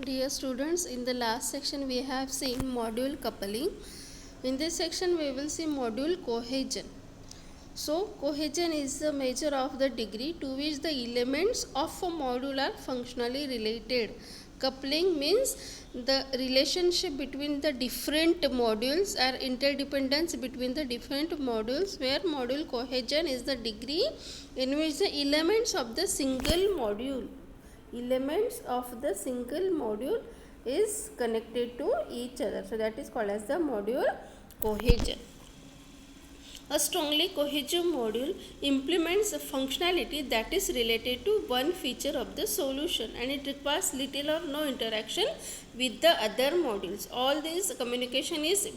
Dear students, in the last section we have seen module coupling. In this section we will see module cohesion. So, cohesion is the measure of the degree to which the elements of a module are functionally related. Coupling means the relationship between the different modules or interdependence between the different modules, where module cohesion is the degree in which the elements of the single module is connected to each other. So that is called as the module cohesion. A strongly cohesive module implements a functionality that is related to one feature of the solution, and it requires little or no interaction with the other modules. All this communication is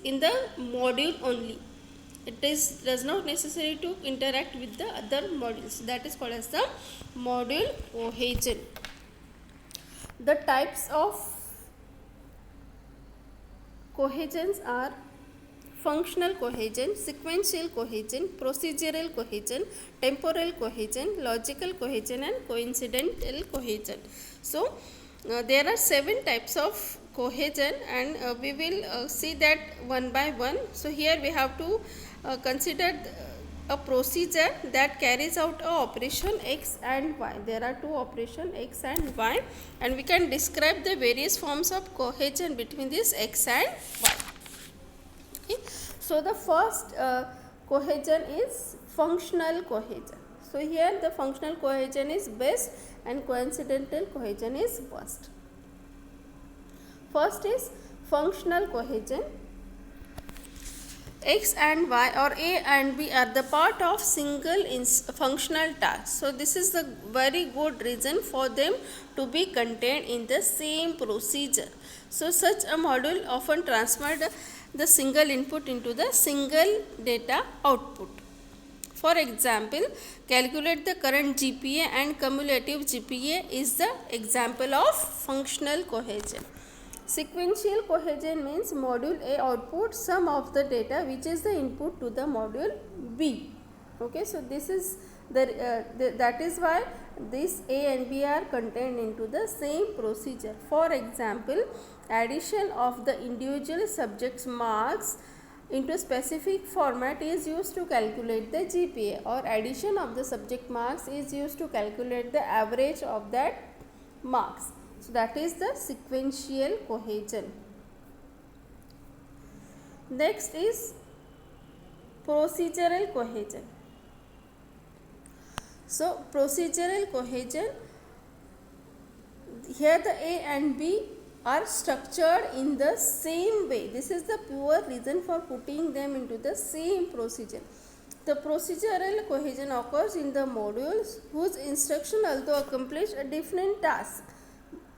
in the module only. Does not necessary to interact with the other modules. That is called as the module cohesion. The types of cohesions are functional cohesion, sequential cohesion, procedural cohesion, temporal cohesion, logical cohesion, and coincidental cohesion. So there are 7 types of cohesion, and we will see that one by one. So here we have to consider a procedure that carries out a operation x and y. There are two operations x and y, and we can describe the various forms of cohesion between this x and y. Okay. So the first cohesion is functional cohesion. So here the functional cohesion is best and coincidental cohesion is worst. First is functional cohesion. X and Y or A and B are the part of single functional task. So this is the very good reason for them to be contained in the same procedure. So such a module often transfer the single input into the single data output. For example, calculate the current GPA and cumulative GPA is the example of functional cohesion. Sequential cohesion means module A outputs some of the data which is the input to the module B. Okay, so this is that is why this A and B are contained into the same procedure. For example, addition of the individual subjects' marks into specific format is used to calculate the GPA, or addition of the subject marks is used to calculate the average of that marks. So that is the sequential cohesion. Next is procedural cohesion. So procedural cohesion, here the A and B are structured in the same way. This is the pure reason for putting them into the same procedure. The procedural cohesion occurs in the modules whose instruction although accomplish a different task,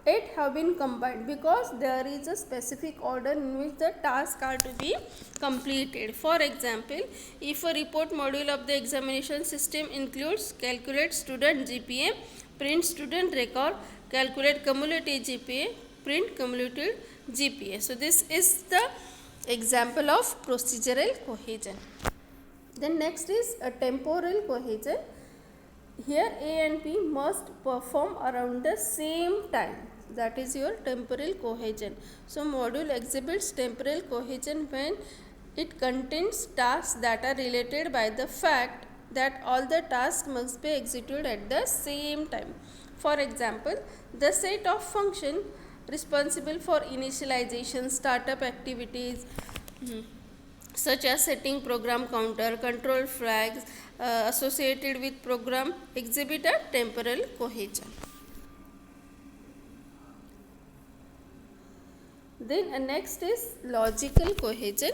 it have been combined because there is a specific order in which the tasks are to be completed. For example, if a report module of the examination system includes calculate student GPA, print student record, calculate cumulative GPA, print cumulative GPA. So this is the example of procedural cohesion. Then next is a temporal cohesion. Here A and B must perform around the same time. That is your temporal cohesion. So module exhibits temporal cohesion when it contains tasks that are related by the fact that all the tasks must be executed at the same time. For example, the set of functions responsible for initialization, startup activities, such as setting program counter, control flags associated with program exhibit a temporal cohesion. Then next is logical cohesion.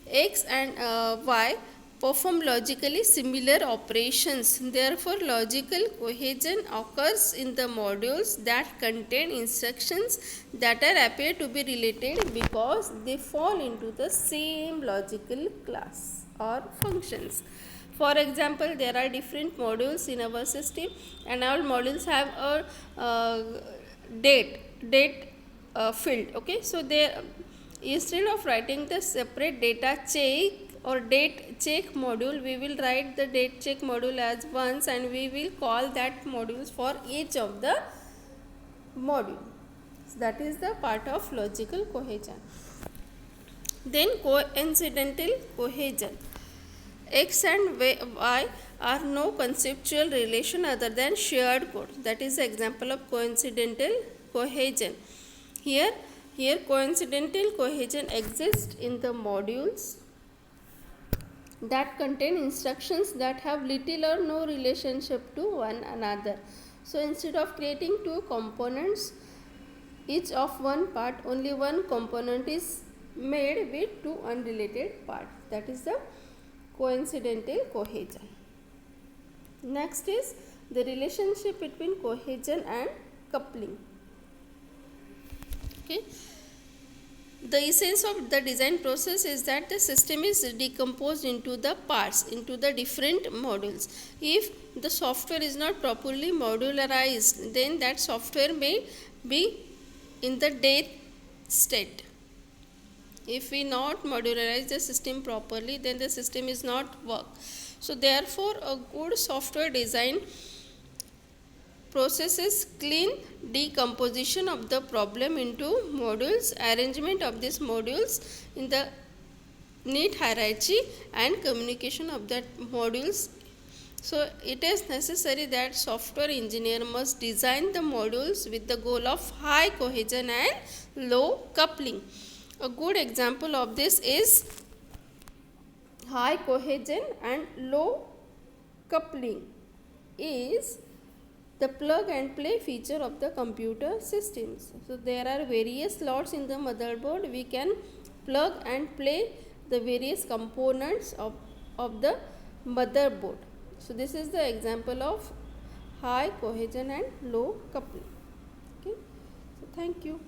X and Y perform logically similar operations. Therefore, logical cohesion occurs in the modules that contain instructions that are appear to be related because they fall into the same logical class or functions. For example, there are different modules in our system, and all modules have a date field. Okay, so there, instead of writing the separate data check or date check module, we will write the date check module as once, and we will call that modules for each of the module. So that is the part of logical cohesion. Then coincidental cohesion. X and Y are no conceptual relation other than shared code. That is the example of coincidental cohesion. Here coincidental cohesion exists in the modules that contain instructions that have little or no relationship to one another. So instead of creating two components, each of one part, only one component is made with two unrelated parts. That is the coincidental cohesion. Next is the relationship between cohesion and coupling. Okay. The essence of the design process is that the system is decomposed into the parts, into the different modules. If the software is not properly modularized, then that software may be in the dead state. If we not modularize the system properly, then the system is not work. So therefore a good software design process is clean decomposition of the problem into modules, arrangement of these modules in the neat hierarchy, and communication of that modules. So it is necessary that software engineer must design the modules with the goal of high cohesion and low coupling. A good example of this is high cohesion and low coupling is the plug and play feature of the computer systems. So there are various slots in the motherboard. We can plug and play the various components of the motherboard. So this is the example of high cohesion and low coupling. Okay. So thank you.